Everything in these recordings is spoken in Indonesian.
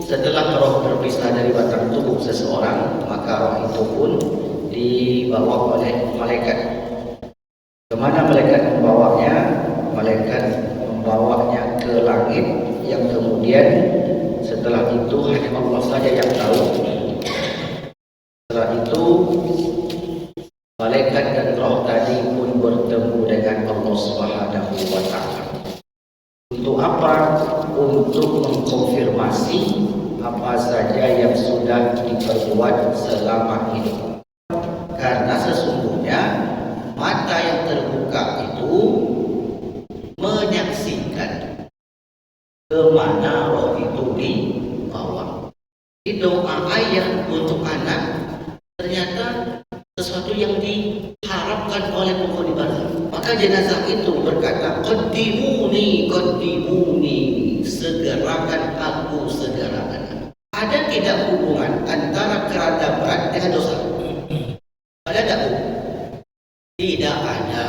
setelah roh berpisah dari batang tubuh seseorang, maka roh itu pun dibawa oleh malaikat. Kemana malaikat membawanya? Malaikat membawanya ke langit yang kemudian setelah itu hanya Allah saja yang tahu. Setelah itu malaikat dan roh tadi pun bertemu dengan Allah Subhanahu wa Ta'ala. Untuk apa? Untuk mengkonfirmasi apa saja yang sudah diperbuat selama hidup. Karena sesungguhnya mata yang terbuka itu menyaksikan kemana roh itu dibawa. Di doa ayah untuk anak ternyata sesuatu yang diharapkan oleh penghuni barzakh. Maka jenazah itu berkata, qaddimuni, qaddimuni, segerakan aku, segerakan. Ada tidak hubungan antara keranda berat dengan dosa? Ada tak? Tidak ada.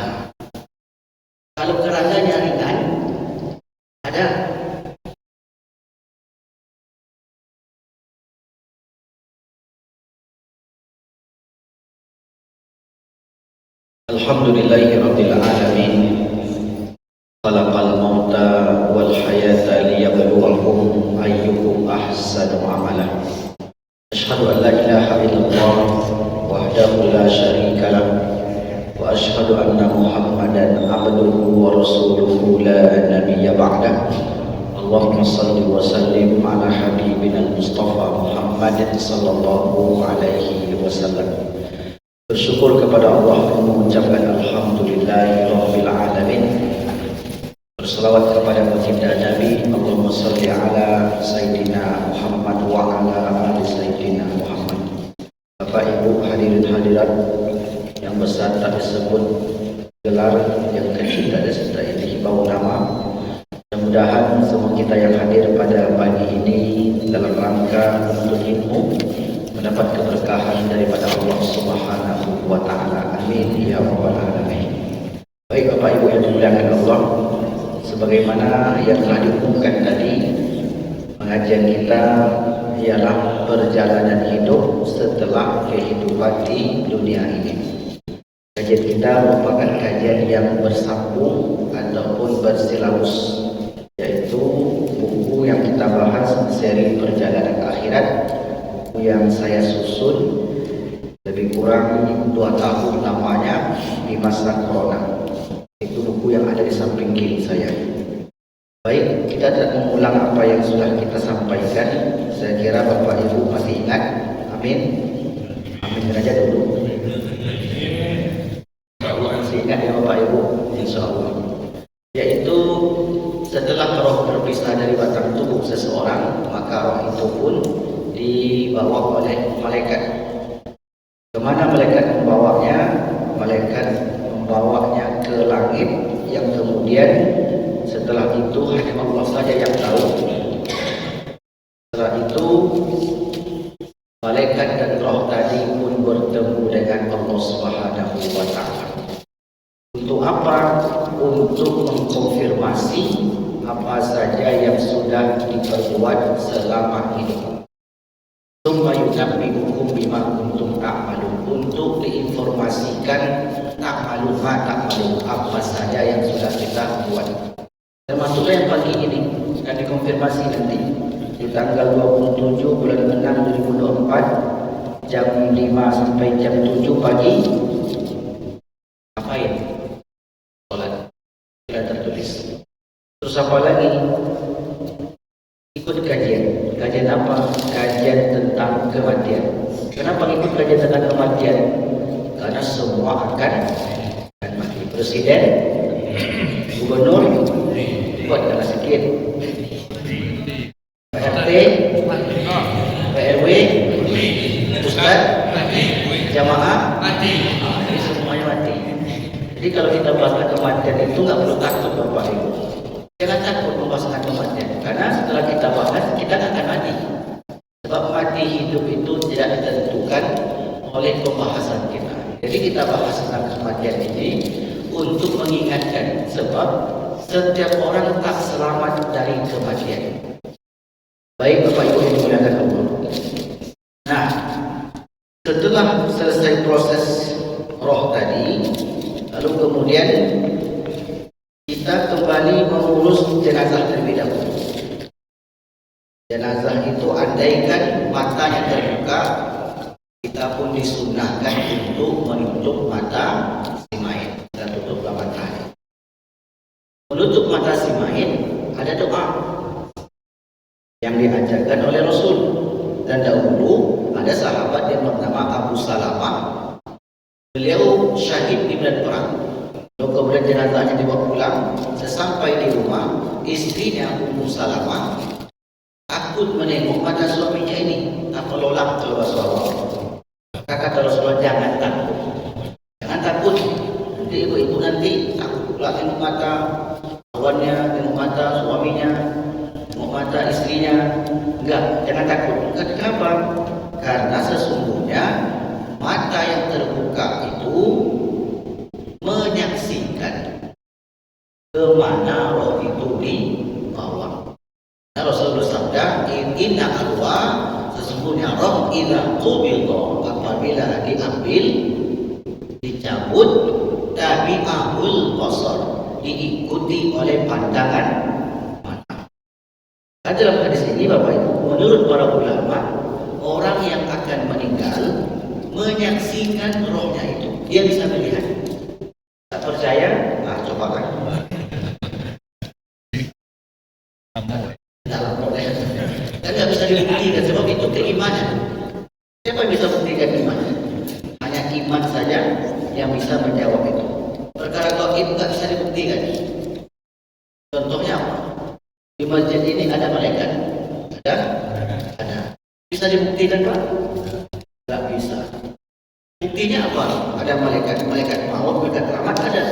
Kalau kerandanya ringan, ada. Alhamdulillahirabbil alamin. Khalaqal mauta wal hayata liyabluwakum ayyukum ahsanu amala. Asyhadu an la ilaha illallah wahdahu la syarika lah wa asyhadu anna Muhammadan abduhu wa rasuluhu la nabiyya ba'dah. Allahumma salli wa sallim ala habibina al-Mustafa Muhammadin sallallahu alaihi wasallam. Bersyukur kepada Allah dan mengucapkan alhamdulillahirabbil alamin. Berselawat kepada baginda Nabi, Allahumma shalli ala sayyidina Muhammad wa ala ali sayyidina Muhammad. Bapak Ibu hadirin hadirat yang besar tak disebut gelar, yang kecil tak dihibau nama. Mudah-mudahan semua kita yang hadir pada pagi ini dalam rangka menuntut ilmu mendapat keberkahan daripada Allah Subhanahu wa Ta'ala. Amin ya rabbal alamin. Baik Bapak Ibu yang dimuliakan Allah, sebagaimana yang telah diumumkan tadi, pengajian kita ialah perjalanan hidup setelah kehidupan di dunia ini. Kajian kita merupakan kajian yang bersambung ataupun bersilabus, yaitu buku yang kita bahas seri perjalanan akhirat yang saya susun lebih kurang 2 tahun lamanya di masa corona. Itu buku yang ada di samping kiri saya. Baik, kita tidak mengulang apa yang sudah kita sampaikan. Saya kira Bapak Ibu masih ingat. Amin. Amin saja dulu. Masih ingat ya Bapak Ibu? Insya Allah. Yaitu setelah roh berpisah dari batang tubuh seseorang, maka roh itu pun dibawa oleh malaikat. Kemana malaikat membawanya? Malaikat membawanya ke langit yang kemudian setelah itu hanya Allah saja yang tahu. Setelah itu malaikat dan roh tadi pun bertemu dengan Allah Subhanahu wa Ta'ala. Untuk apa? Untuk mengkonfirmasi apa saja yang sudah diperbuat selama hidup. Untuk diinformasikan ta'malun apa saja yang sudah kita buat. Termasuk yang pagi ini akan dikonfirmasi nanti di tanggal 27 bulan 6 2024 jam 5 sampai jam 7 pagi. Ngapain? Sholat. Tidak tertulis. Terus apa lagi? Ikut kajian. Kajian apa? Kajian tentang kematian. Kenapa ikut kajian tentang kematian? Karena semua akan mati. Presiden, gubernur, buat kena sakit. PRT, PRW, Ustaz, jamaah, ini semuanya mati. Jadi kalau kita bahas kematian itu nggak perlu takut Bapak Ibu. Jangan takut membahas kematian, karena setelah kita bahas kita akan mati. Sebab mati hidup itu tidak ditentukan oleh pembahasan kita. Jadi kita bahas tentang kematian ini untuk mengingatkan, sebab setiap orang tak selamat dari kematian. Baik Bapak Ibu yang dimuliakan Allah. Nah, setelah selesai proses roh tadi, lalu kemudian kita kembali mengurus jenazah terlebih dahulu. Jenazah itu andaikan matanya terbuka, kita pun disunahkan untuk menutup mata si mayit. Kita tutuplah matanya. Menutup mata si mayit ada doa yang diajarkan oleh Rasul. Dan dahulu ada sahabat yang bernama Abu Salamah. Beliau syahid di medan perang. Lalu kemudian jenazahnya dibawa pulang. Sesampai di rumah, istrinya Ummu Salamah takut menengok mata suaminya ini. Tak pelolak kalau Rasulullah. Kata Rasulullah, jangan takut. Jangan takut. Nanti ibu-ibu nanti takut pula tengok mata kawannya, tengok mata suaminya, tengok mata istrinya. Enggak, jangan takut. Kenapa? Karena sesungguhnya mata yang terbuka itu menyaksikan kemana roh itu dibawa. Nah, Rasulullah bersabda, inna arwah, sesungguhnya roh ila qubidha, apabila diambil, dicabut, tabi'ahul basar, diikuti oleh pandangan mata. Dalam hadis ini Bapak Ibu, menurut para ulama, orang yang akan meninggal menyaksikan rohnya itu, dia bisa melihat. Tak percaya? Nah, coba kan. Dan nggak bisa dibuktikan, sebab itu keimanan. Siapa yang bisa buktikan iman? Hanya iman saja yang bisa menjawab itu. Perkara gaib nggak bisa dibuktikan. Contohnya apa? Di masjid ini ada malaikat. Ada. Bisa dibuktikan Pak? Nggak bisa. Buktinya apa? Ada malaikat maut, malaikat rahmat ada.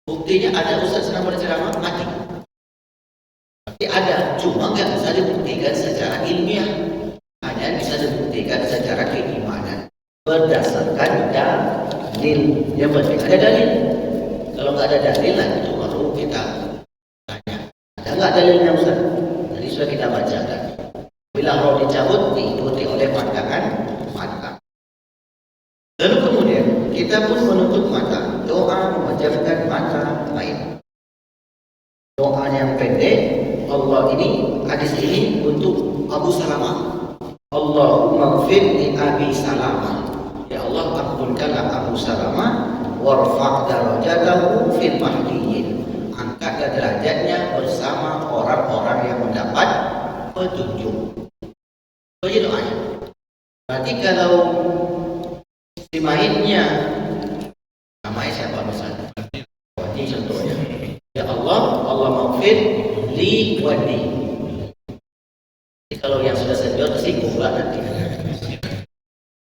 Buktinya ada ustaz sedang berceramah mati. Tapi ada, cuma nggak bisa dibuktikan secara ilmiah. Hanya bisa dibuktikan secara keimanan berdasarkan dalil. Yang penting ada dalil. Kalau nggak ada dalil lah itu baru kita tanya. Ada nggak dalilnya Ustaz? Tadi sudah kita bacakan. Bila roh dicabut diikuti oleh pandangan mata. Lalu kemudian kita pun menutup mata, doa memejamkan mata mayit. Doa yang pendek. Allah ini, hadis ini untuk Abu Salamah. Allahumma gfir li Abi Salamah. Ya Allah, ampunkanlah Abu Salamah, warfa' darajatahu fil mahdiyyin. Angkatlah derajatnya bersama orang-orang yang mendapat petunjuk. Itu doanya. Berarti kalau si mayitnya namanya siapa misalnya? Wadi contohnya. Ya Allah, Allah maghfir li wadi. Kalau yang sudah senior tersinggung lah nanti.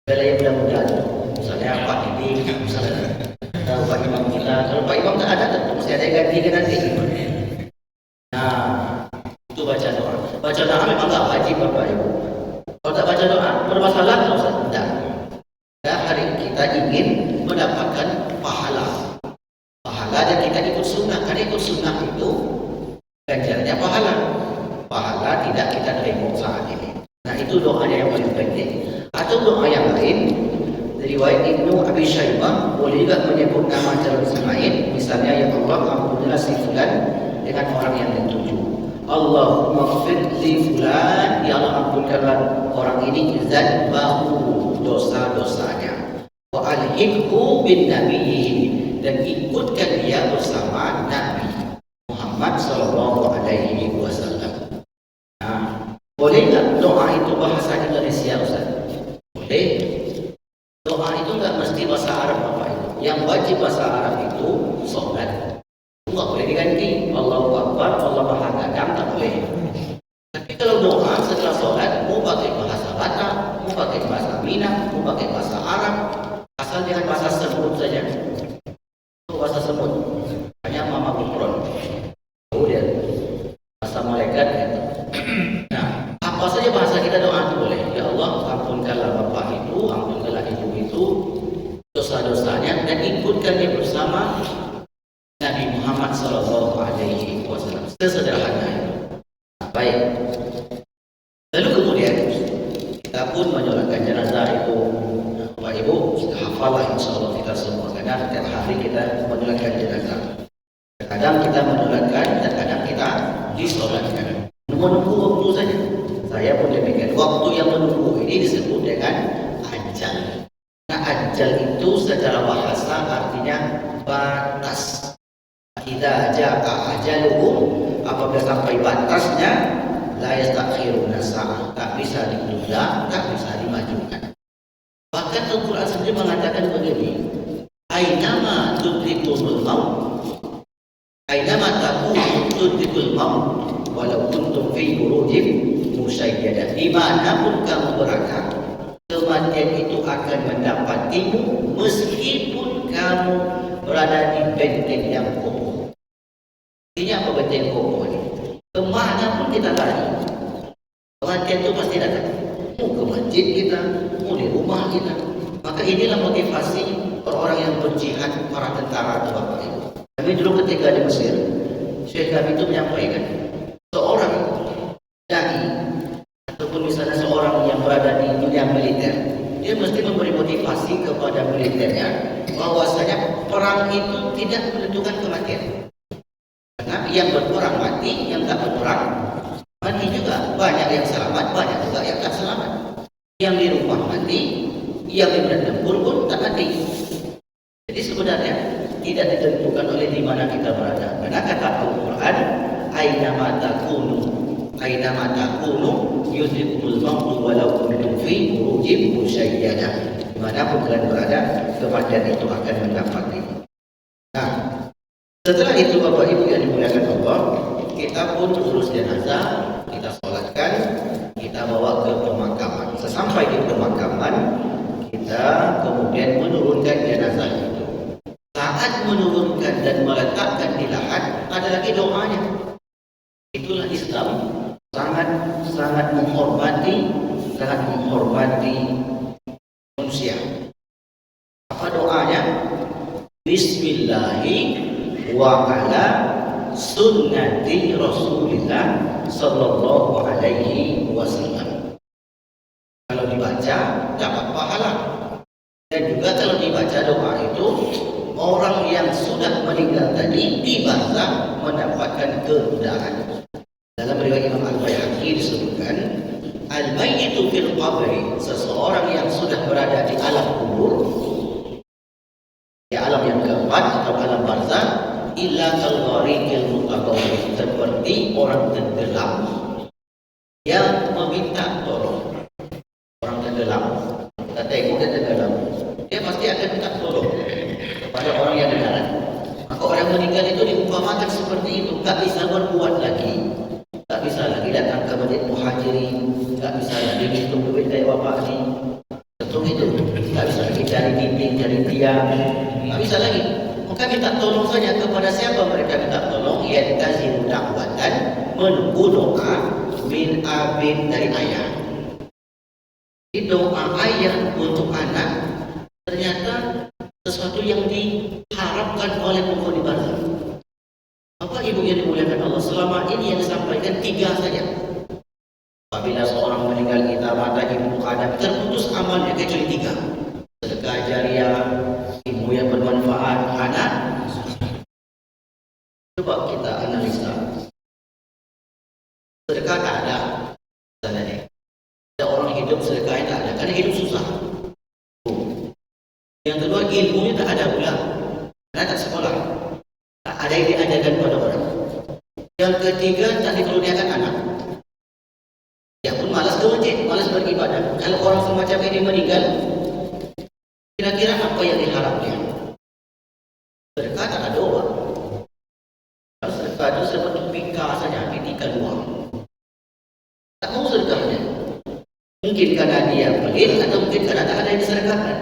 Kalau yang muda-muda, misalnya Pak Didi, misalnya atau Pak Imam kita. Kalau Pak Imam tak ada, tentu mesti ada yang gantikan nanti. Nah, itu baca doa. Baca doa memang tak wajib Bapak Ibu. Kalau tak baca doa, bermasalah tak usah. Tidak. Nah, hari kita ingin mendapatkan pahala. Pahala dan kita ikut sunnah. Karena ikut sunnah itu ganjarannya pahala. Pahala tidak kita terima saat ini. Nah, itu doanya yang paling penting. Atau doa yang lain, riwayat Ibnu Abi Syaibah boleh juga menyebut nama calon mayit. Misalnya, ya Allah, ampunilah si fulan dengan orang yang dituju. Allahumma ghfir li fulan, ya Allah, ampunkanlah orang ini dzanbahu, dosa-dosanya. Wa alhiqhu bin nabiyyi, dan ikutkan dia bersama Nabi Muhammad sallallahu alaihi wasallam. Nah, boleh enggak doa itu bahasa Indonesia Ustaz? Boleh. Doa itu enggak mesti bahasa Arab Bapak Ibu. Yang wajib bahasa Arab itu salat. Enggak boleh diganti. Allahu Akbar, Allah Maha Gadang, tak boleh. Tapi kalau doa setelah salat, mau pakai bahasa Batak, mau pakai bahasa Minang, mau pakai bahasa Arab, asal dengan bahasa semut saja. Itu bahasa semut. Hanya Mama Bukron. Kemudian bahasa malaikat itu. Nah, apa saja bahasa kita doa itu boleh. Ya Allah, ampunkanlah bapak itu, ampunkanlah ibu itu dosa-dosanya, dan ikutkan dia bersama Nabi Muhammad sallallahu alaihi wasallam. Sesederhana itu. Baik. Lalu kemudian pun menyolatkan jenazah itu. Bapak Ibu hafallah insyaallah kita semua, karena setiap hari kita menyolatkan jenazah. Kadang kita menyolatkan dan kadang kita disolatkan. Menunggu waktu saja. Saya pun demikian. Waktu yang menunggu ini disebut dengan ajal. Nah, ajal itu secara bahasa artinya batas. Idza jaa ajaluhum, apabila sampai batasnya, la yastakhiruna sa'ah, tak bisa ditunda, tak bisa dimajukan. Bahkan Al-Quran sendiri mengatakan begini, ainama tudrikul maut, ainama takunu tudrikul maut, walau kuntum fi burujin musyayyadah. Dimanapun kamu berada, kematian itu akan mendapatimu meskipun kamu berada di benteng yang kokoh. Ini apa benteng kokoh ini? Kemana pun kita lari, kematian itu pasti datang. Mau ke masjid kita, mau di rumah kita. Maka inilah motivasi orang yang berjihad, para tentara itu Bapak Ibu. Kami dulu ketika di Mesir, Syekh kami itu menyampaikan, seorang dai ataupun misalnya seorang yang berada di dunia militer, dia mesti memberi motivasi kepada militernya bahwasanya perang itu tidak menentukan kematian. Karena yang berperang mati, yang tak berperang mati juga. Banyak yang selamat, banyak juga yang tak selamat. Yang di rumah mati, yang di medan tempur pun tak mati. Jadi sebenarnya tidak ditentukan oleh di mana kita berada. Karena kata Al-Quran, Ainama takunu yudrikumul mautu walau kuntum fi burujin musyayyadah. Dimanapun kalian berada, kematian itu akan mendapati. Nah, setelah itu Bapak Ibu yang dimuliakan Allah, kita pun urus jenazah, kita sholatkan, kita bawa ke pemakaman. Sesampai di pemakaman, kita kemudian menurunkan jenazah itu. Saat menurunkan dan meletakkan di lahat, ada lagi doanya. Itulah Islam sangat menghormati manusia. Apa doanya? Bismillahi wa ala sunnati Rasulillah sallallahu alaihi wasallam. Kalau dibaca dapat pahala. Dan juga kalau dibaca doa itu, orang yang sudah meninggal tadi dibaca mendapatkan kemudahan. Dalam riwayat Imam Al-Baihaqi disebutkan, al-mayyitu fil qabri, seseorang yang sudah berada di alam kubur, di alam yang keempat atau alam barzakh, illa kal-ghariqil mutaqawwif, seperti orang tenggelam yang meminta tolong. Orang tenggelam, kita tengok dia tenggelam, dia pasti akan minta tolong kepada orang yang di darat. Maka orang meninggal itu diumpamakan seperti itu, tak bisa berbuat lagi, tak bisa lagi datang ke masjid muhajirin, tak bisa lagi hitung duit dari bapak ni, tentu itu, tak bisa lagi cari dinding, cari tiang, tak bisa lagi. Maka minta tolong saja. Kepada siapa mereka minta tolong? Yantaziru da'watan, menunggu doa min abin, dari ayah. Di doa ayah untuk anak ternyata sesuatu yang diharapkan oleh penghuni barzakh. Bapak Ibu yang dimuliakan Allah, selama ini yang disampaikan 3 saja. Apabila seorang meninggal kita, mata ibu kadang terputus amalnya kecuali 3. Sedekah jariah, ilmu yang bermanfaat, anak. Coba kita analisa. Sedekah tak ada. Ada orang hidup sedekahnya tak ada, karena hidup susah. Yang kedua, ilmunya tak ada pula, karena tak sekolah, tak ada yang diajarkan pada orang. Yang ketiga, tak dikaruniakan anak. Dia pun malas ke masjid, malas beribadah. Kalau orang semacam ini meninggal, kira-kira apa yang diharapnya? Sedekah tak ada doa. Kalau sedekah itu seperti pika saja, pika luar. Tak mau sedekahnya. Mungkin karena dia pelit, atau mungkin karena tak ada yang disedekahkan.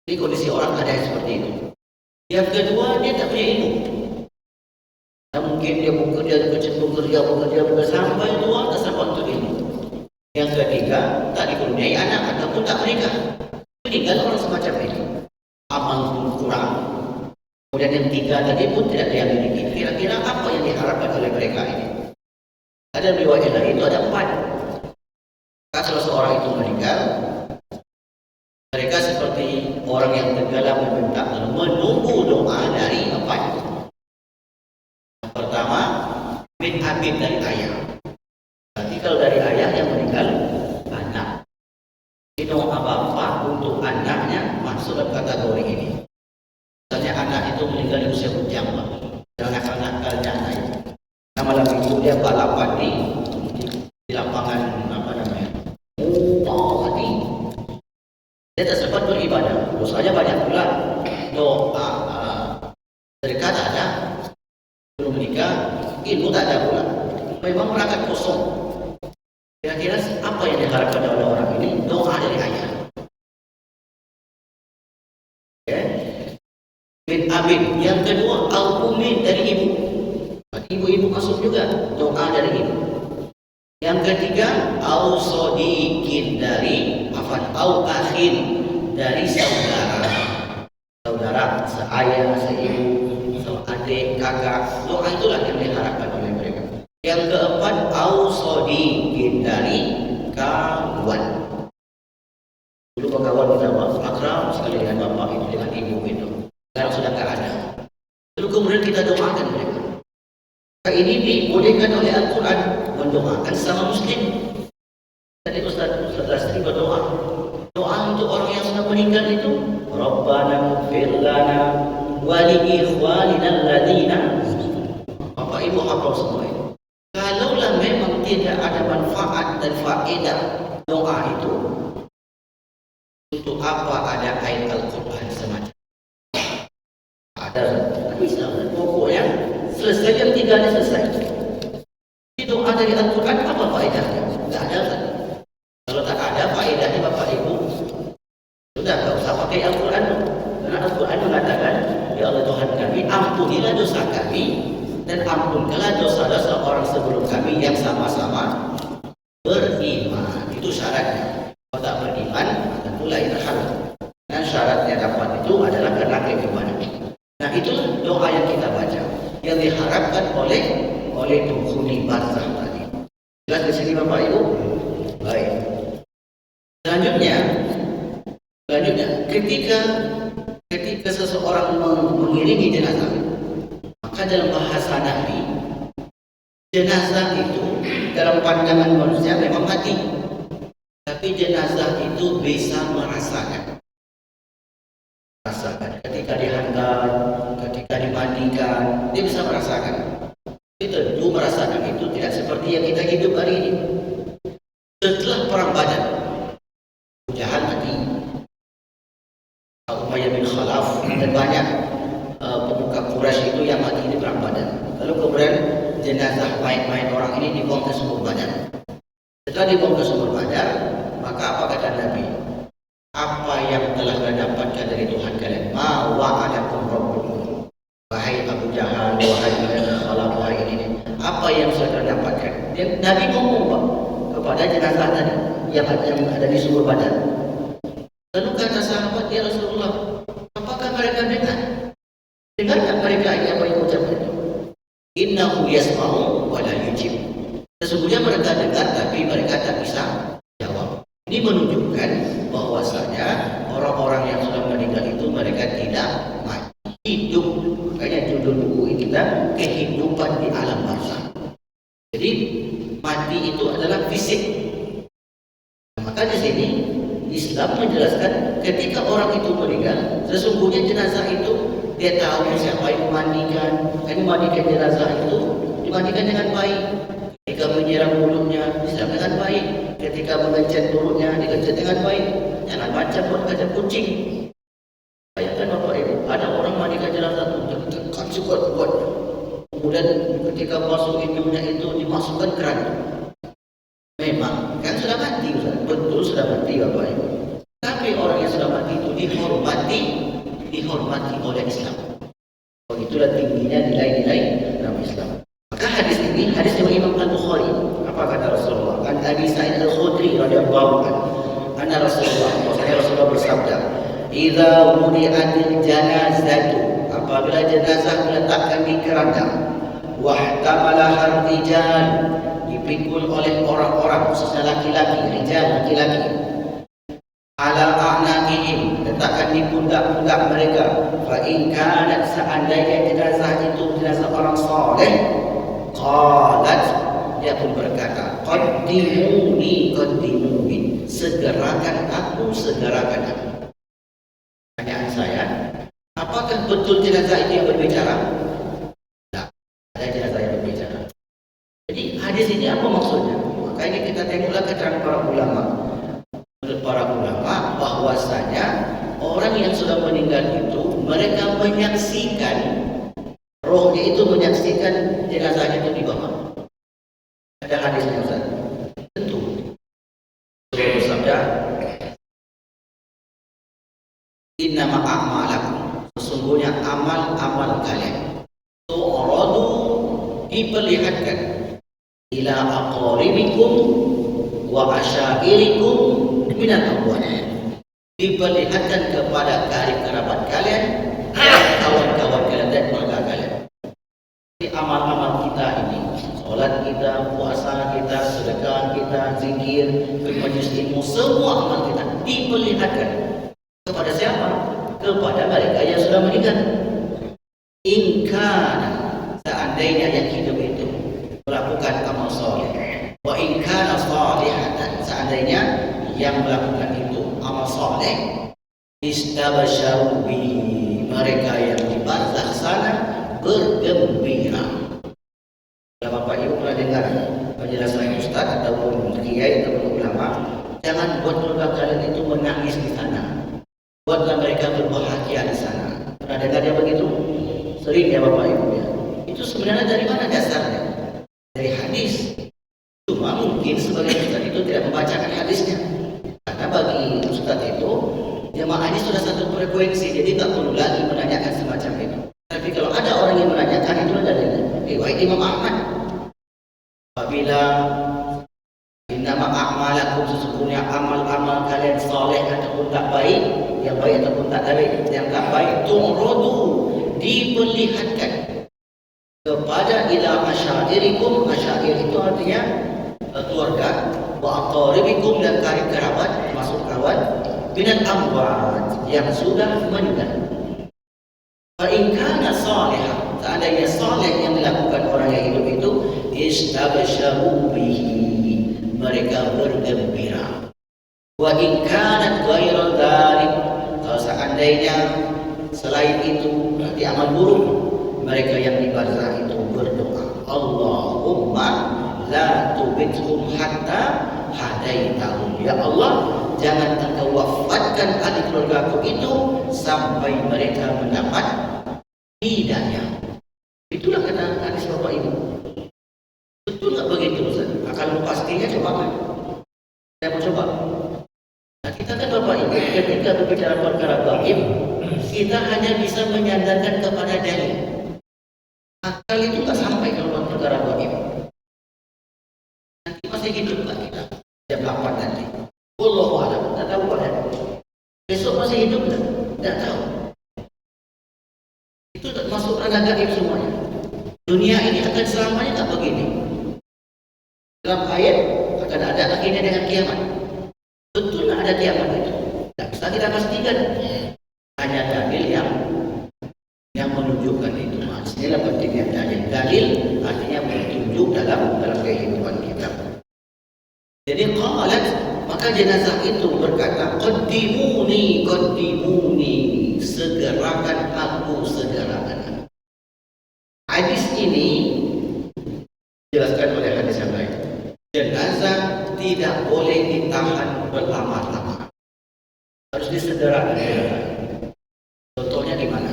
Jadi kondisi orang ada yang seperti itu. Yang kedua, dia tak punya ilmu. Dan mungkin dia bekerja sampai tua, tak sampai untuk ilmu. Yang ketiga, tak dikaruniai anak ataupun tak menikah. Meninggal orang semacam ini, amal pun kurang. Kemudian yang 3 tadi pun tidak ada yang dimiliki. Kira-kira apa yang diharapkan oleh mereka ini? Ada riwayat lain itu ada 4. Kalau seorang itu meninggal, mereka seperti orang yang tenggelam membentak lalu menunggu doa dari apa itu? Yang pertama, amit-amit dari ayah. Nanti kalau dari ayah yang meninggal, anak. Ini doa bapak untuk anaknya masuk dalam kategori ini. Misalnya anak itu meninggal di usia bujang, dan anak-anaknya naik. Nah, malam itu dia balapan di lapangan apa namanya? Tadi. Dia tak sempat beribadah. Dosanya banyak pula. Doa sedekah tak ada. Belum menikah, ilmu tak ada pula. Memang perangkat kosong. Kira-kira apa yang diharapkan oleh orang ini? Doa dari ayah. Okay. Bin Abid. Yang kedua, al-umid dari ibu. Ibu-ibu masuk juga. Doa dari ibu. Yang ketiga, au-sodikin dari au-akhin dari saudara. Saudara, seayah, seibu, seadik, kakak. Doa itulah yang diharapkan oleh mereka. Yang keempat, au-sodikin dari kawan. Dulu kawan kita akrab sekali dengan bapak itu, dengan ibu itu. Sekarang sudah tak ada. Lalu kemudian kita doakan mereka. Ini dibolehkan oleh Al-Quran, mendoakan sama muslim. Tadi Ustaz Lastri berdoa. Doa untuk orang yang sudah meninggal itu, Rabbana ighfir lana wa li ikhwanina alladziina. Bapak Ibu hafal semua itu. Kalaulah memang tidak ada manfaat dan faedah doa itu, untuk apa ada ayat Al-Quran semacam? Ada, bisa. Pokoknya selesai yang tiga ini selesai. Doa dari Al-Quran apa faedahnya? Tak ada kan? Kalau tak ada faedahnya Bapak Ibu, sudah tak usah pakai Al-Quran. Karena Al-Quran mengatakan, ya Allah Tuhan kami, ampunilah dosa kami dan ampunkanlah dosa-dosa orang sebelum kami yang sama-sama beriman. Itu syaratnya. Kalau tak beriman, tentu lain hal. Dan syaratnya dapat itu adalah karena keimanan. Nah, itulah doa yang kita baca, yang diharapkan oleh penghuni barzakh tadi. Jelas di sini Bapak Ibu? Baik. Selanjutnya ketika seseorang mengiringi jenazah, maka dalam bahasa Nabi, jenazah itu dalam pandangan manusia memang mati, tapi jenazah itu bisa merasakan ketika dihantar, ketika dimandikan, dia bisa merasakan. Itu tentu merasakan itu tidak seperti yang kita hidup hari ini. Setelah perang Badar, Abu Jahal mati, Umayyah bin Khalaf dan banyak pemuka Quraisy itu yang mati di perang Badar. Lalu kemudian jenazah mayat-mayat orang ini dibuang ke sumur Badar. Setelah dibuang ke sumur Badar, maka apa kata Nabi? Apa yang telah kalian dapatkan dari Tuhan kalian? Ma wa'adakum rabbukum. Wahai Abu Jahal, wahai Khalaf, wahai ini. Apa yang sudah kalian dapatkan? Nabi ngomong kepada jenazah tadi yang ada di sumur Badar. Lalu kata sahabat, ya Rasulullah, apakah mereka dengar? Dengarkan mereka ini apa yang ucapkan itu? Innahu yasma'u wa la yujib. Sesungguhnya mereka dengar tapi mereka tak bisa jawab. Ini menunjukkan bahwasanya orang-orang yang sudah meninggal itu mereka tidak mati, hidup. Makanya judul buku ini kita kehidupan di alam barzakh. Jadi mati itu adalah fisik. Maka di sini Islam menjelaskan ketika orang itu meninggal, sesungguhnya jenazah itu dia tahu siapa yang memandikan jenazah itu, dimandikan dengan baik. Ketika menyiram mulutnya, disiram dengan baik. Ketika mengencet mulutnya, dikencet dengan baik. Jangan macam buat kacang kucing. Bayangkan Bapak Ibu, ada orang mandikan jenazah itu, tekan kuat-kuat. Kemudian ketika masuk hidungnya itu dimasukkan keran. Memang kan sudah mati, betul sudah mati Bapak Ibu. Tapi orang yang sudah mati itu dihormati oleh Islam. Begitulah tingginya nilai-nilai dalam Islam. Maka hadis ini hadis dari Imam Al-Bukhari. Apa kata Rasulullah? An Abi Sa'id Al-Khudri radhiyallahu anhu, anna Rasulullah bersabda, "Idza wudi'atil janazatu," apabila jenazah diletakkan di keranda, "wahtamalaha rijal," dipikul oleh orang-orang, khususnya laki-laki, rijal laki-laki. Ala a'naqihim, letakkan di pundak-pundak mereka. Fa in kanat, seandainya jenazah itu jenazah orang saleh, qalat, dia pun berkata, qaddimuni qaddimuni, segerakan aku, segerakan aku. Pertanyaan saya, apakah betul jenazah itu yang berbicara? Tidak, ada jenazah yang berbicara. Jadi hadis ini apa maksudnya? Makanya kita tengoklah keterangan para ulama. Menurut para ulama, bahwasanya orang yang sudah meninggal itu, mereka menyaksikan, rohnya itu menyaksikan jenazahnya itu di bawah. Ada hadisnya Ustaz. Tentu. Rasulullah bersabda, innama a'malakum, sesungguhnya amal-amal kalian tu'radu, diperlihatkan, ila aqaribikum wa asyairikum minal amwat, diperlihatkan kepada karib kerabat kalian, kawan-kawan kalian dan keluarga kalian. Jadi amal-amal kita ini, solat kita, puasa kita, sedekah kita, zikir, majlis ilmu, semua amal kita diperlihatkan kepada siapa? Kepada mereka yang sudah meninggal. Ingkana, seandainya yang hidup itu melakukan amal soleh, wa ingkana salihatan, seandainya yang melakukan itu amal soleh, istabasyaru bihi, mereka yang di barzakh sana bergembira. Kalau Bapak Ibu pernah dengar penjelasan Ustaz ataupun kiai ataupun ulama, jangan buat keluarga kalian itu menangis di sana, buatlah mereka berbahagia di sana. Pernah dengar dia begitu? Sering ya Bapak Ibu ya. Itu sebenarnya dari mana dasarnya? Dari hadis. Cuma mungkin sebagian Ustaz itu tidak membacakan hadisnya, karena bagi Ustaz itu jemaah ini sudah satu frekuensi, jadi tak perlu lagi menanyakan semacam itu. Tapi kalau ada orang yang menanyakan, itu dari riwayat Imam Ahmad. Apabila innama a'malakum, sesungguhnya amal-amal kalian saleh ataupun tak baik, yang baik ataupun tak baik, yang tak baik, tu'radu, diperlihatkan kepada ila asyairikum, asyair itu artinya keluarga, wa aqaribikum, dan karib kerabat, masuk kawan, minal amwat, yang sudah meninggal. Fa in kana salihah, seandainya saleh yang dilakukan orang yang hidup itu, istabsyaru bihi, mereka bergembira. Wa in kanat ghairu dzalik, kalau seandainya selain itu berarti amal buruk, mereka yang di barzakh itu berdoa, Allahumma la tubithum hatta hadaitahum, ya Allah, jangan engkau wafatkan ahli keluargaku itu sampai mereka mendapat hidayah. Itulah kata hadis Bapak Ibu. Betul tak begitu Ustaz? Akan pastinya coba kan? Saya mau coba. Nah, kita kan Bapak Ibu ketika berbicara perkara gaib, kita hanya bisa menyandarkan kepada dalil. Akal itu tak sampai kalau perkara gaib. Nanti masih hidup lah kita jam 8 nanti. Wallahu a'lam, tak tahu pada. Besok masih hidup tak? Tak tahu. Itu tak masuk ranah gaib semuanya. Dunia ini akan selamanya tak begini. Dalam ayat akan ada akhirnya dengan kiamat. Betul ada kiamat itu. Tak bisa kita pastikan. Hanya dalil yang menunjukkan itu. Inilah pentingnya dalil. Dalil artinya petunjuk dalam kehidupan kita. Jadi qalat, maka jenazah itu berkata, qaddimuni qaddimuni, segerakan aku, segerakan aku. Hadis ini dijelaskan oleh hadis yang lain. Jenazah tidak boleh ditahan berlama-lama, harus disegerakan. Contohnya di mana?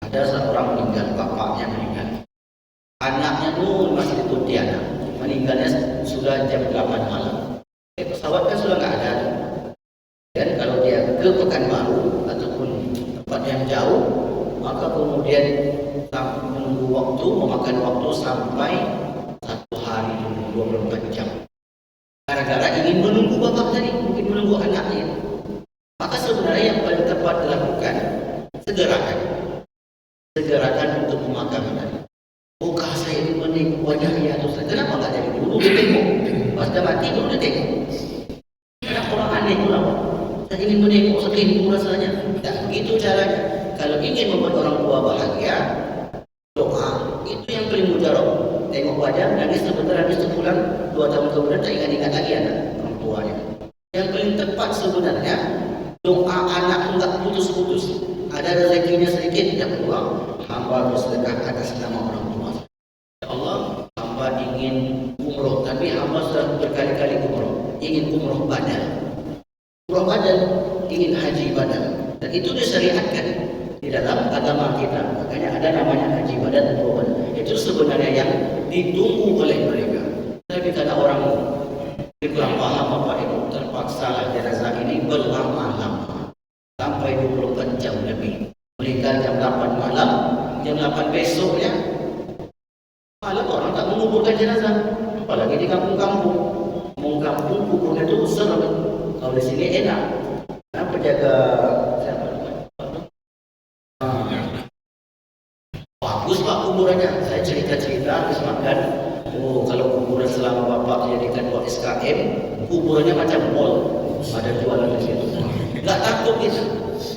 Ada seorang meninggal, bapaknya meninggal, anaknya dulu masih di Pontianak, meninggalnya sudah jam 8 malam. Pesawat kan sudah nggak ada. Dan kalau dia ke Pekanbaru ataupun tempat yang jauh, maka kemudian menunggu waktu, memakan waktu sampai 1 hari 24 jam. Gara-gara ingin menunggu bapak tadi, mungkin menunggu anaknya. Maka sebenarnya yang paling tepat dilakukan, segerakan untuk memakamkan. Bukan saya ingin menengok wajah ayah tu Ustaz. Kenapa tak jadi dulu dia tengok? Pas dah mati dulu dia tengok. Kenapa orang aneh pula? Saya ingin menengok sekeliling rasanya. Tak begitu caranya. Kalau ingin membuat orang tua bahagia, doa itu yang paling mujarab. Tengok wajah, nangis sebentar, habis itu pulang 2 tahun kemudian tak ingat-ingat lagi anak orang tuanya. Yang paling tepat sebenarnya doa anak enggak putus-putus. Ada rezekinya sedikit tidak keluar, hamba bersedekah atas nama orang tua. Ya Allah, hamba ingin umroh, tapi hamba sudah berkali-kali umroh. Ingin umroh badal. Umroh badal, ingin haji badal. Dan itu disyariatkan di dalam agama kita. Makanya ada namanya haji badal dan umroh badal. Itu sebenarnya yang ditunggu oleh mereka. Tapi kata orang kurang paham apa itu, terpaksa jenazah ini berlama-lama sampai 24 jam lebih. Meninggal jam 8 malam, jam 8 besoknya malam orang tak menguburkan jenazah. Apalagi di kampung-kampung. Kampung kuburnya itu serem. Kalau di sini enak. Nah, penjaga siapa namanya? Bagus Pak kuburannya. Saya cerita-cerita habis makan. Oh, kalau kuburan selama Bapak dijadikan buat SKM, kuburannya macam mall. Ada jualan di situ. Enggak takut kita.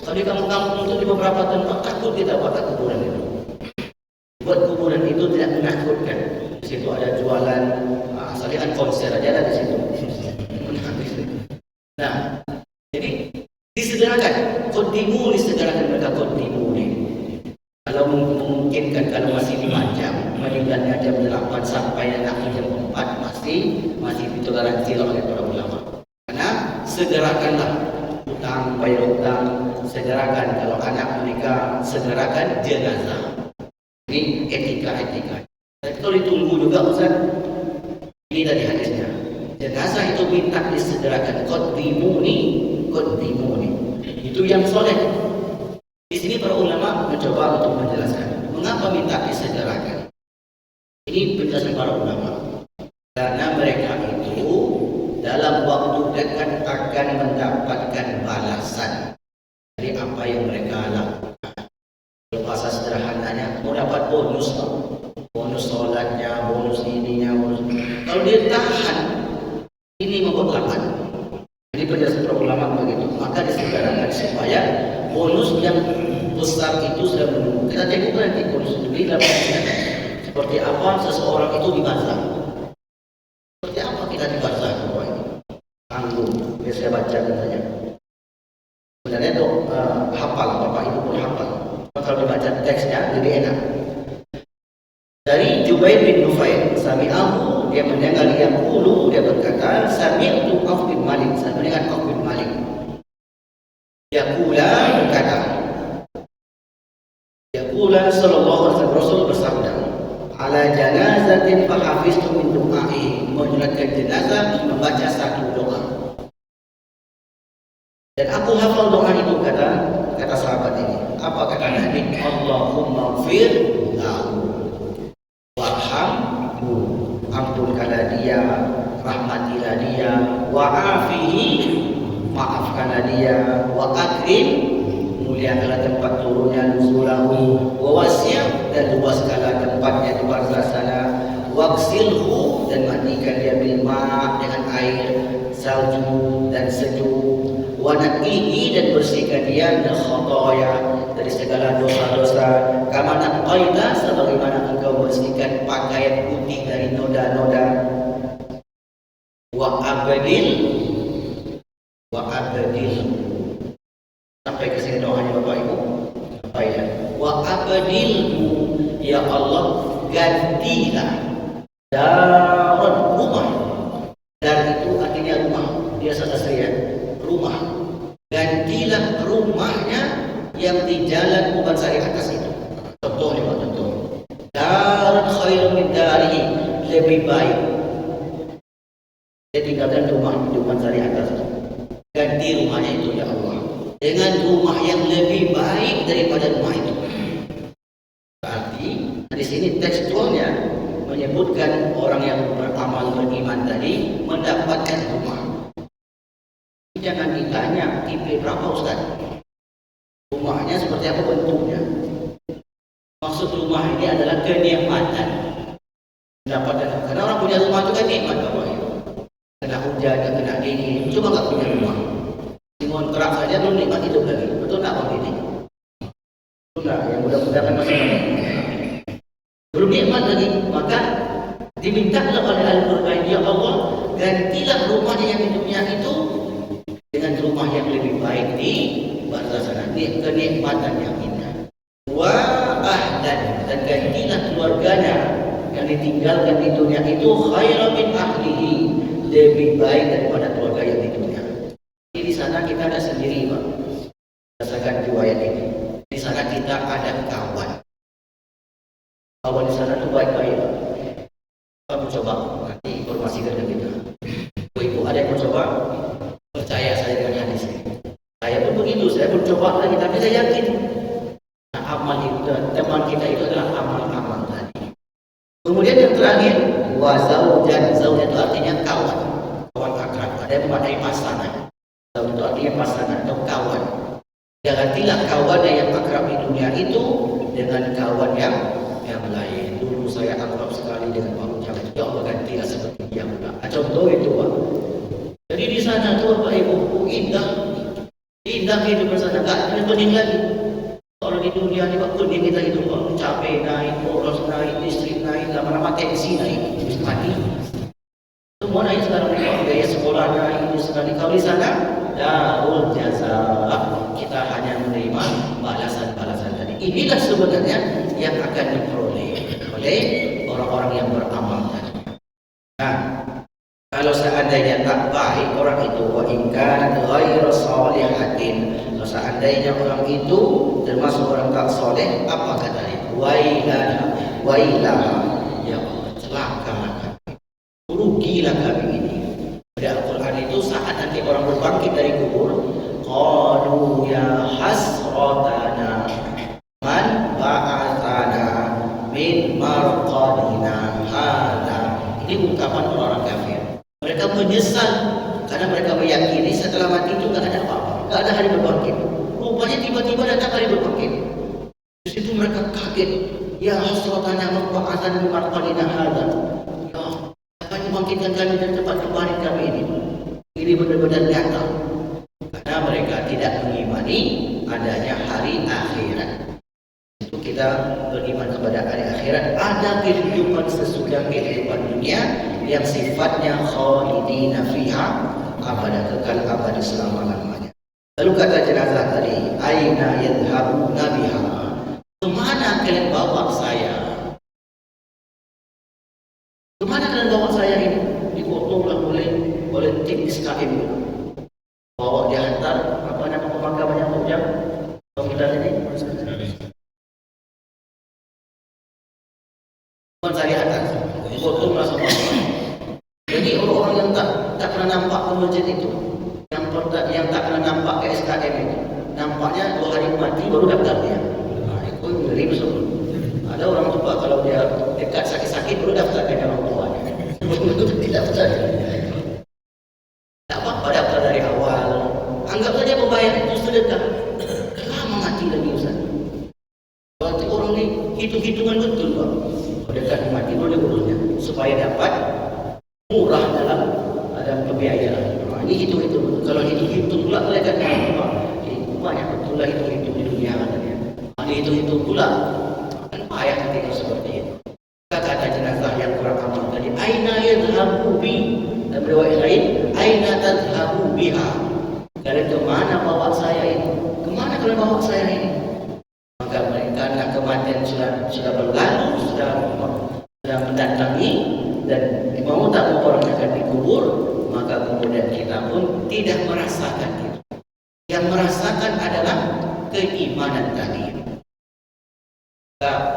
Kalau di kampung-kampung itu di beberapa tempat takut kita buat kuburan itu. Buat kuburan itu tidak menakutkan. Di situ ada jualan, asalnya kan konser aja ada di situ. Nah, jadi disegerakan. Qaddimu disegerakan mereka qaddimu nih. Kalau memungkinkan, kalau masih 5 jam, meninggalnya jam 8 sampai anak jam 4 masih ditoleransi oleh para ulama. Karena segerakanlah hutang, bayar hutang, segerakan kalau anak menikah, segerakan jenazah. Ini etika. Tapi kalau ditunggu juga Ustaz, ini tadi hadisnya. Jenazah itu minta disegerakan. Qaddimuni. Itu yang soleh. Di sini para ulama mencoba untuk menjelaskan mengapa minta disegerakan. Ini penjelasan para ulama. Karena mereka itu dalam waktu dekat akan mendapatkan balasan dari apa yang mereka lakukan. Bahasa sederhananya mau dapat bonus, bonus sholatnya, bonus ininya, bonus. Kalau dia tahan, ini membuat lapan. Jadi penjelasan para ulama begitu. Maka disegerakan supaya bonus yang besar itu sudah menunggu. Kita tengok nanti bonus itu di dalam seperti apa seseorang itu di bazar. Seperti apa kita di bazar tanggung. Biar saya baca katanya. Sebenarnya itu hafal, Bapak Ibu pun hafal. Kalau dibaca teksnya lebih enak. Dari Jubair bin Nufail, sami'ahu, dia mendengar yang ulu, dia berkata, sami'tu Auf bin Malik, saya mendengar Auf bin Malik. Yaqula berkata, Yaqula sallallahu alaihi wasallam, Rasul bersabda, ala janazatin fahafiztu min du'a'i, menyolatkan jenazah membaca satu doa. Dan aku hafal doa itu, kata sahabat ini. Apa kata Nabi? Allahumma ighfir lahu warhamhu, ampunkanlah dia, rahmatilah dia, wa'afihi, maafkanlah dia, wa akrim, muliakanlah tempat turunnya, nuzulahu, wa wasi', dan luaskanlah tempatnya di barzah sana, waqsilhu, dan mandikan dia bil ma', dengan air, salju dan sejuk, wa naqihi, dan bersihkan dia min khotaya, dari segala dosa-dosa, kama naqaita, sebagaimana engkau bersihkan pakaian putih dari noda-noda, wa abdil, sampai ke sini doanya Bapak Ibu. Apa ya? Wa abdilhu, ya Allah gantilah darun, rumah. Dar itu artinya rumah, biasa aslinya rumah. Gantilah rumahnya yang di jalan Ubansari atas itu. Contohnya Pak, contoh. Darun khairun min darihi, lebih baik. Dia tinggalkan rumah di Ubansari atas itu. Ganti rumahnya itu ya Allah dengan rumah yang lebih baik daripada rumah itu. Berarti di sini tekstualnya menyebutkan orang yang beramal beriman tadi mendapatkan rumah. Jangan ditanya IP berapa Ustaz? Rumahnya seperti apa bentuknya? Maksud rumah ini adalah kenikmatan. Pendapatan, karena orang punya rumah itu kan nikmat Bapak Ibu. Kena hujan, kena dingin, cuma nggak punya rumah. Simon kerak saja belum nikmat hidup lagi. Betul nggak Bang ini? Betul nggak? Yang mudah-mudahan masih belum nikmat lagi, maka dimintalah oleh Al-Quran, ya Allah, gantilah rumahnya yang di dunia itu dengan rumah yang lebih baik di barzah sana, kenikmatan yang indah. Wa ahlan, dan gantilah keluarganya yang ditinggalkan di dunia itu khairan min ahlihi, lebih baik daripada keluarga yang di dunia. Di sana kita ada sendiri, Pak. Berdasarkan riwayat ini, di sana kita ada kawan. Kawan di sana itu baik-baik, Pak. Kamu coba nanti informasikan ke kita. Ibu ada yang mencoba, percaya saya dengan hadis ini. Saya pun begitu, saya pun coba lagi, tapi saya yakin nah, amal itu, teman kita itu adalah amal-amal tadi. Kemudian yang terakhir, wazaujan, zaujan itu artinya kawan, kawan akrab. Ada yang memaknai pasangan. Zauj itu artinya pasangan atau kawan. Gantilah kawan yang akrab di dunia itu dengan kawan yang lain. Dulu saya akrab sekali dengan Pak Ujang, ya Allah gantilah seperti dia pula. Contoh itu, Pak. Jadi di sana tuh Bapak Ibu indah kehidupan sana, nggak ada pening lagi. Kalau di dunia ini Pak pening kita hidup, capek naik, boros naik, listrik naik, lama-lama tensi naik, terus mati. Semua naik sekarang, biaya sekolah naik, itu sekali. Kalau di sana, darul jazaa, kita hanya menerima balasan-balasan tadi. Inilah sebenarnya yang akan diperoleh oleh orang-orang yang beramal tadi. Nah, kalau seandainya tak baik orang itu, wa in kana ghairu shalihatin, kalau seandainya orang itu termasuk orang tak soleh, apa kata dia? Wailaha, ya Allah, celakalah kami, rugilah kami ini. Di Al-Quran itu saat nanti orang berbangkit dari kubur, qalu ya hasratana man ba'athana min marqadina hada. Ini ungkapan orang kafir. Mereka menyesal karena mereka meyakini setelah mati itu tidak ada apa-apa, tidak ada hari berbangkit. Rupanya tiba-tiba datang hari berbangkit. Di situ mereka kaget. Ya hasratana man ba'athana min marqadina hada. Ya, akan membangkitkan kami dari tempat kemarin kami ini. Ini benar-benar nyata. Karena mereka tidak mengimani adanya hari akhirat. Itu kita beriman kepada hari akhirat. Ada kehidupan sesudah kehidupan dunia yang sifatnya khalidina fiha, abada, kekal abadi selama-lamanya. Lalu kata jenazah tadi, aina yadhhabuna biha, kemana kalian bawa saya? Kemana kalian bawa saya ini? Dipotonglah oleh tim SKM. Bawa dihantar, apa nama pemakamannya Pak Ujang? Pemilihan ini? Dari atas, dipotonglah semua. Jadi orang-orang yang tak pernah nampak ke masjid itu, yang tak pernah nampak ke SKM itu, nampaknya 2 hari mati baru daftar dia. Nah, itu ngeri betul. Ada orang tua kalau dia dekat sakit-sakit baru daftar dengan orang tuanya. Tidak daftar. Tak apa-apa daftar dari awal. Anggap saja membayar itu sedekah. Lama mati lagi Ustaz. Berarti orang ini hitung-hitungan betul, Pak. Dekat mati boleh urusnya supaya dapat murah dalam pembiayaan. Nah, ini hitung-hitung. Kalau hitung-hitung pula mereka banyak betul lah hitung-hitung di dunia katanya. Ada hitung-hitung pula kan payah nanti kalau seperti itu. Kata jenazah yang kurang amal tadi, aina yadhhabu bi, dan riwayat lain, aina tadhhabu biha. Kalian kemana bawa saya ini? Kemana kalian bawa saya ini? Maka mereka nak kematian sudah berlalu, sudah mendatangi, dan mau tak mau orang akan dikubur, maka kemudian kita pun tidak merasakan itu. Yang merasakan adalah keimanan tadi.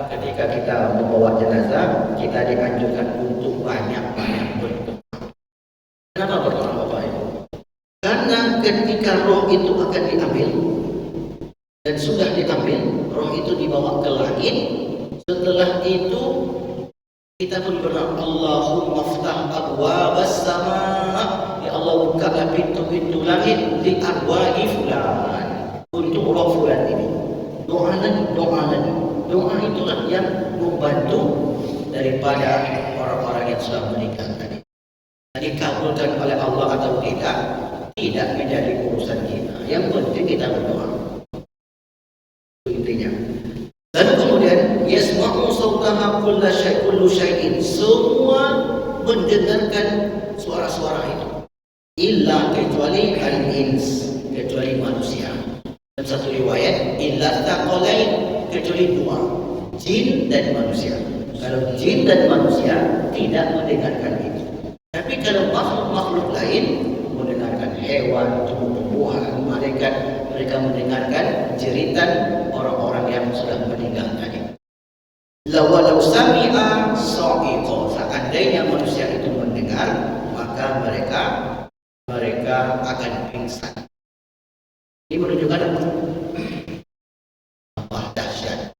Ketika kita membawa jenazah, kita dianjurkan untuk banyak-banyak berdoa. Kenapa berdoa, Bapak Ibu? Karena ketika roh itu akan diambil, dan sudah diambil, roh itu dibawa ke langit. Setelah itu kita pun berdoa, Allahumma ftah abwabas sama, ya Allah bukalah pintu-pintu langit di arwahi fulan, untuk roh fulan ini. Doa lagi. Doa itulah yang membantu daripada orang-orang yang sudah meninggal tadi. Dikabulkan oleh Allah atau tidak menjadi urusan kita. Yang penting kita berdoa. Itu intinya. Lalu kemudian yasma'u sautaha kullu syai'in, semua mendengarkan suara-suara itu. Illa kecuali al-ins, kecuali manusia. Dan satu riwayat illa taqalain, kecuali dua, jin dan manusia. Kalau jin dan manusia tidak mendengarkan itu. Tapi kalau makhluk-makhluk lain mendengarkan, hewan, tumbuh-tumbuhan, mereka mendengarkan jeritan orang-orang yang sudah meninggal tadi. Lawalau sami'a sa'iqa, seandainya manusia itu mendengar, maka mereka akan pingsan. Ini menunjukkan apa dahsyat.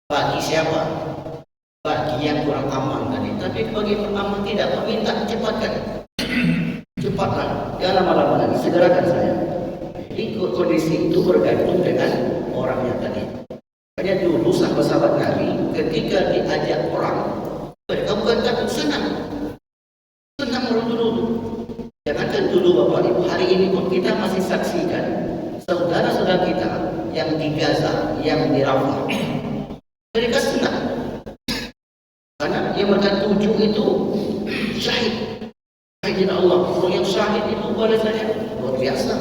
Bagi siapa? Bagi yang kurang aman tadi. Tapi bagi beramal tidak, meminta cepatlah, jangan lama-lama lagi, segerakan saya. Jadi kondisi itu bergantung dengan orang yang tadi. Hanya dulu sahabat-sahabat Nabi ketika diajak orang, mereka bukan takut, senang dulu. Jangankan dulu Bapak Ibu, hari ini pun kita masih saksikan saudara-saudara kita yang di Gaza, yang di Rafah, mereka senang karena yang mereka tuju itu syahid Allah. Orang yang syahid itu balasannya luar biasa.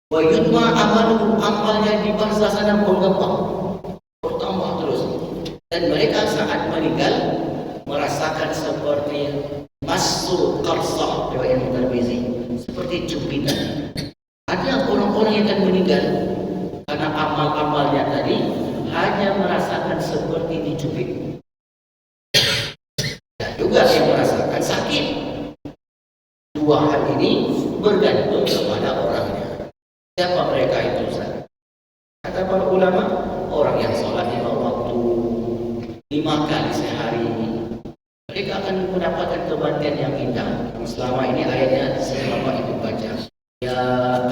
Wa yudma amaluhu, amalnya di bangsa sana bertambah terus. Dan mereka saat meninggal merasakan seperti masul qarsah, riwayat Tirmizi, seperti cubitan. Ada orang-orang yang akan meninggal karena amal-amalnya tadi hanya merasakan seperti dicubit. Dan juga yang merasakan sakit. Dua hal ini bergantung kepada orangnya. Siapa mereka itu? Kata para ulama, orang yang sholat 5 waktu, 5 kali sehari, mereka akan mendapatkan kebatian yang indah. Selama ini ayatnya selama itu baca, ya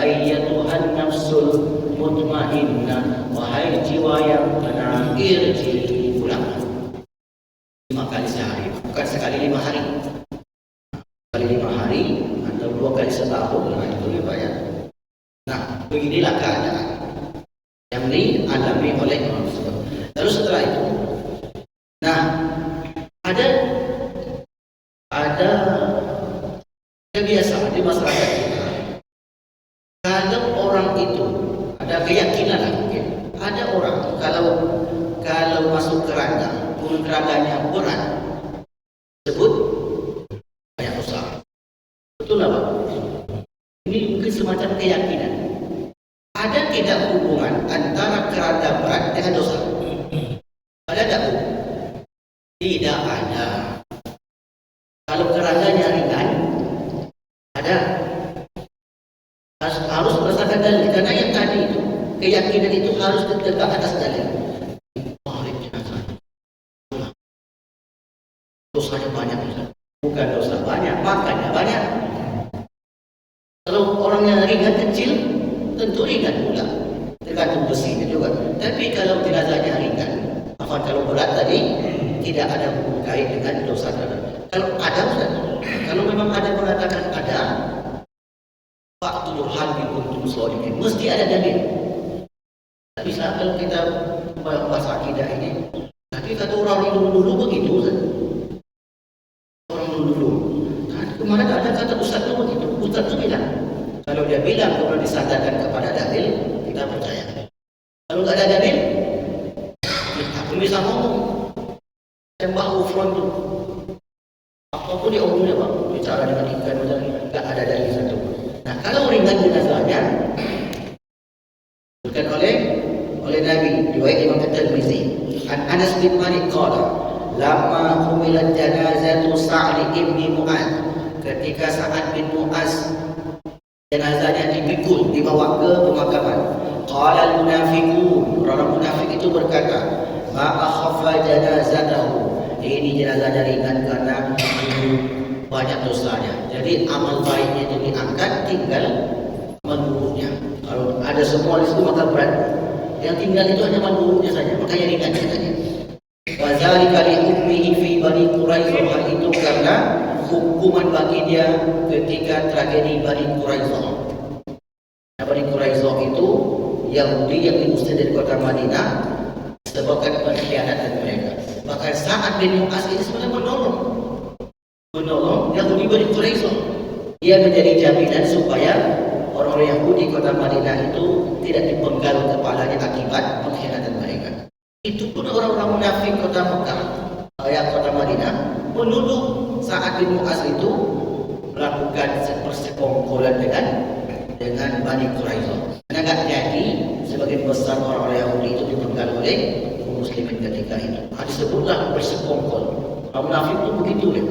ayyatuhan nafsul mutmainnah, wahai jiwa yang tenang, irji, pulang. 5 kali sehari, bukan sekali 5 hari. Sekali 5 hari atau 2 kali setahun, nah itu dibayar. Nah, beginilah keadaan yang dialami oleh manusia. Lalu setelah itu, nah ada kebiasaan di masyarakat kita. Kalau orang itu ada keyakinan, mungkin ada orang kalau masuk keranda, kerandanya berat, sebut banyak dosa. Betul apa? Ini mungkin semacam keyakinan. Ada tidak hubungan antara keranda berat dengan dosa? Ada tak? Tidak ada. Kalau kerandanya ringan, ada. Harus berdasarkan dalil. Karena yang tadi itu, keyakinan itu harus tegak atas dalil. Dosanya banyak, bukan dosa banyak, makanya banyak. Kalau orangnya ringan kecil, tentu ringan pula, tergantung besinya juga. Tapi kalau jenazahnya ringan, kalau berat tadi tidak ada hubungan kait dengan dosa. Kalau ada, kalau memang ada mengatakan ada, faktul hal bikuntum sholihin, mesti ada dalil. Tak bisa kalau kita bahasa akidah ini. Tapi kata orang dulu begitu. Orang dulu. Kemarin ada kata Ustaz itu begitu. Ustaz itu bilang, kalau dia bilang kemudian disandarkan kepada dalil, kita percaya. Kalau nggak ada dalil, aku bisa ngomong. Tembak ufron itu. Apapun dia omongnya Pak, bicara dengan ikan macam ini, nggak ada dalil satu. Nah, kalau ringan jenazahnya, bukan oleh Nabi, riwayat Imam Tirmizi. Anas bin Malik qala, lamma humilat janazatu Sa'd bin Mu'adz, ketika Sa'ad bin Mu'adz jenazahnya dipikul, dibawa ke pemakaman. Qala al-munafiqun, orang munafik itu berkata, ma akhaffa janazatahu, ini jenazahnya ringan karena banyak dosanya. Jadi amal baiknya itu diangkat, tinggal menurutnya. Kalau ada semua di situ maka berat. Yang tinggal itu hanya menurutnya saja, makanya ringan katanya. Wa dzalika li hukuman bagi dia ketika tragedi Bani Quraidah. Bani Quraidah itu Yahudi yang diusir dari kota Madinah sebabkan pengkhianatan mereka. Bahkan Sa'ad bin Mu'az ini sebenarnya menolong Yahudi Bani Quraidah. Dia menjadi jaminan supaya orang-orang Yahudi kota Madinah itu tidak dipenggal kepalanya akibat pengkhianatan mereka. Itu pun orang-orang munafik kota Mekah, kota Madinah, menuduh Sa'ad bin Mu'az itu melakukan persekongkolan dengan Bani Quraidah. Karena tak jadi sebagian besar orang-orang Yahudi itu dipenggal oleh muslimin ketika itu. Disebutlah bersekongkol. Orang munafik itu begitu ya.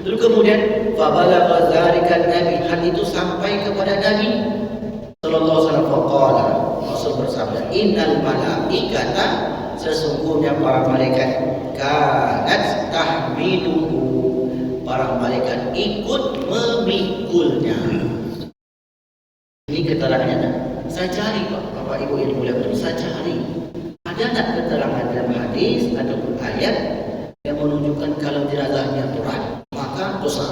Lalu kemudian fabalagha dzalika Nabi, hal itu sampai kepada Nabi sallallahu alaihi wasallam. Faqala, Rasul bersabda, innal malaikata, sesungguhnya para malaikat, kanat tahmiluhu, para malaikat ikut memikulnya. Ini keterangannya. Saya cari Bapak Ibu yang mulia, saya cari ada tak keterangan dalam hadis ataupun ayat yang menunjukkan kalau jenazahnya berat maka dosa.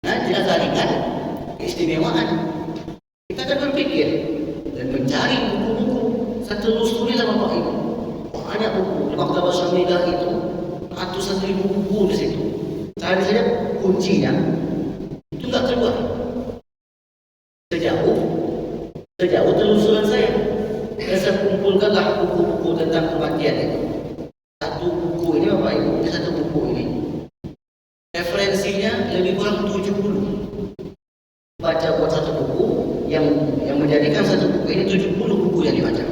Nah, jenazah ringan keistimewaan. Kita akan berpikir dan mencari buku-buku. Saya telusurilah Bapak Ibu. Banyak buku di Maktabah Syamilah itu, ratusan ribu buku di situ. Cari saja kuncinya, itu enggak keluar. Sejauh telusuran saya kumpulkanlah buku-buku tentang kematian itu. Satu buku ini Bapak Ibu, satu buku ini referensinya lebih kurang 70. Baca buat satu buku yang menjadikan satu buku ini 70 buku yang dibaca.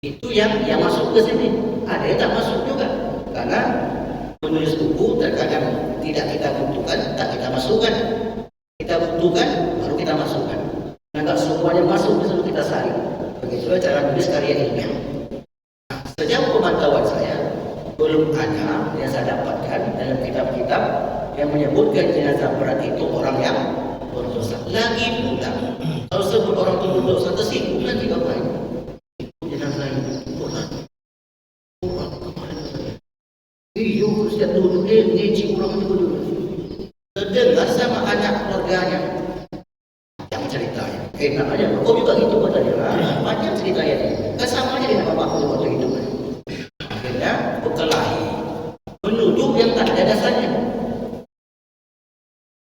Itu yang masuk ke sini. Ada yang tak masuk juga. Karena menulis buku terkadang tidak kita butuhkan, tak kita masukkan. Kita butuhkan, baru kita masukkan. Nah, tak semuanya masuk, bisa kita saring. Begitulah cara menulis karya ilmiah. Sejauh pemantauan saya, belum ada yang saya dapatkan dalam kitab-kitab yang menyebutkan jenazah berat itu orang yang berdosa. Lagi pula, kalau sebut orang itu berdosa, tersinggung lagi Bapak Ibu. Jenazah itu berat. Orang kemarin saya. Iyo, setiap duduk ngeci orang itu duduk. Terdengar sama anak keluarganya yang ceritanya. Enak aja, kok juga gitu katanya. Panjang ceritanya dia. Kan sama aja dengan bapakku waktu itu. Akhirnya berkelahi, menuduh yang tak ada dasarnya.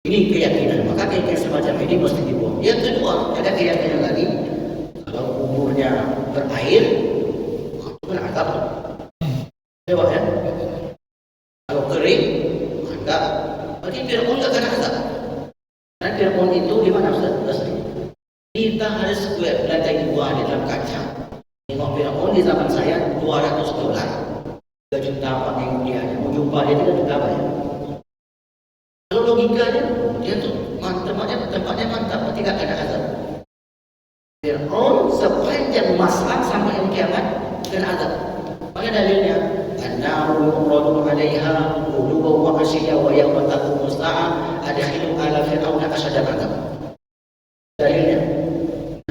Ini keyakinan, maka keyakinan semacam ini mesti dibuang. Yang kedua, ada keyakinan lagi, kalau kuburnya berair, itu kan azab. Coba ya. Kalau kering, maka berarti Fir'aun tak kena azab. Dan Fir'aun itu di mana Ustaz? Kita harus buat lantai 2 di dalam kaca. Tengok Fir'aun di zaman saya $200. 3 juta apa yang dia mau jumpa dia 3 juta apa ya? Kalau logikanya dia tuh tempatnya mantap, tidak kena azab. Fir'aun sepanjang masa sampai yang kiamat kena azab. Mana dalilnya? An-naru yu'radu 'alaiha ghuduwan wa 'ashiyyan wa yawma taqumu as-sa'ah adkhilu ala fir'auna ashadda 'adzab. Dalilnya,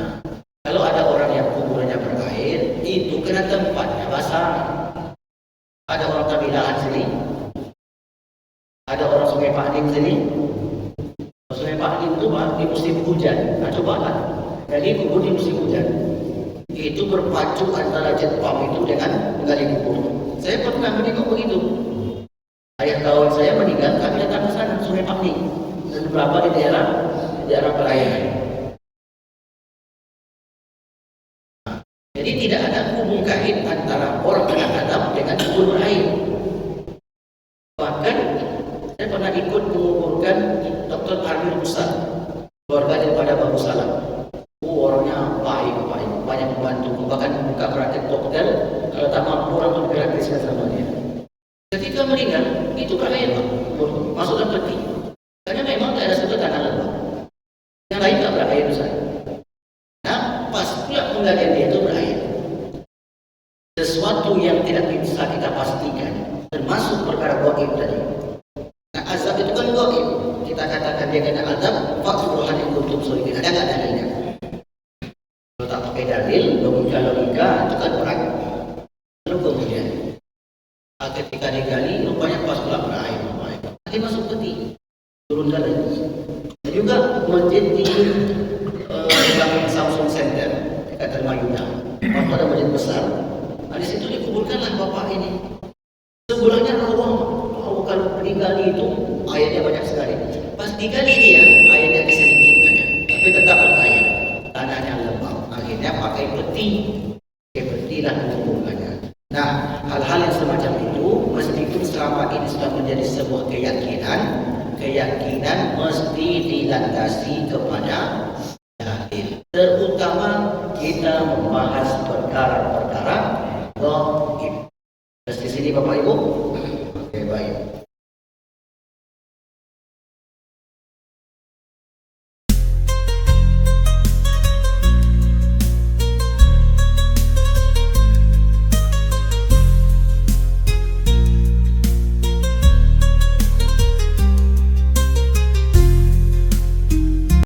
nah, kalau ada orang yang kuburnya berair, itu kena tempatnya basah. Ada orang Tabilahan sini, ada orang Sungai Pakdim sini. Sungai Pakdim itu di musim hujan. Nah, cobalah. Jadi kubur di musim hujan, itu berpacu antara jet pump itu dengan menggali kubur. Saya pernah menengok begitu. Ayah kawan saya meninggal, kami datang ke sana, Sungai Pakdim, dan beberapa di daerah perairan. Jadi tidak ada hubungan kait antara orang kena azab dengan kubur berair. Bahkan saya pernah ikut menguburkan Dr. Armil Musa, keluarga daripada Babu Salam. Orangnya baik, banyak membantu, bahkan buka praktek dokter. Kalau tak mampu orang pun gratis sama dia. Ketika meninggal, itu berair Pak, masuk dalam peti. Karena memang tak ada satu tanah lembab. Yang lain tak berair Ustaz. Nah, pas pula penggalian dia itu berair. Sesuatu yang tidak bisa kita pastikan, termasuk perkara gaib tadi. Nah, azab itu kan gaib. Kita katakan dia kena azab, fakturuhan yang kuntum sholihin. Ada tak dalilnya? Kalau tak pakai dalil, logika itu kan berat. Lalu kemudian ketika digali, rupanya pas pula berair. Nanti masuk peti. diturunkan lagi. Dan juga masjid di belakang Samsung Center dekat Termayuna. Bapak ada masjid besar. Di situ dikuburkanlah bapak ini. Sebelahnya Allah kalau digali itu ayatnya banyak sekali. Pas digali dia ayatnya sedikit saja, tapi tetap berayat. Tanahnya lembab. Akhirnya pakai peti lah menguburkannya. Nah, hal-hal yang semacam itu meskipun selama ini sudah menjadi sebuah keyakinan mesti dilandasi kepada dalil. Terutama kita membahas perkara-perkara gaib. Di sini Bapak Ibu. Oke, baik.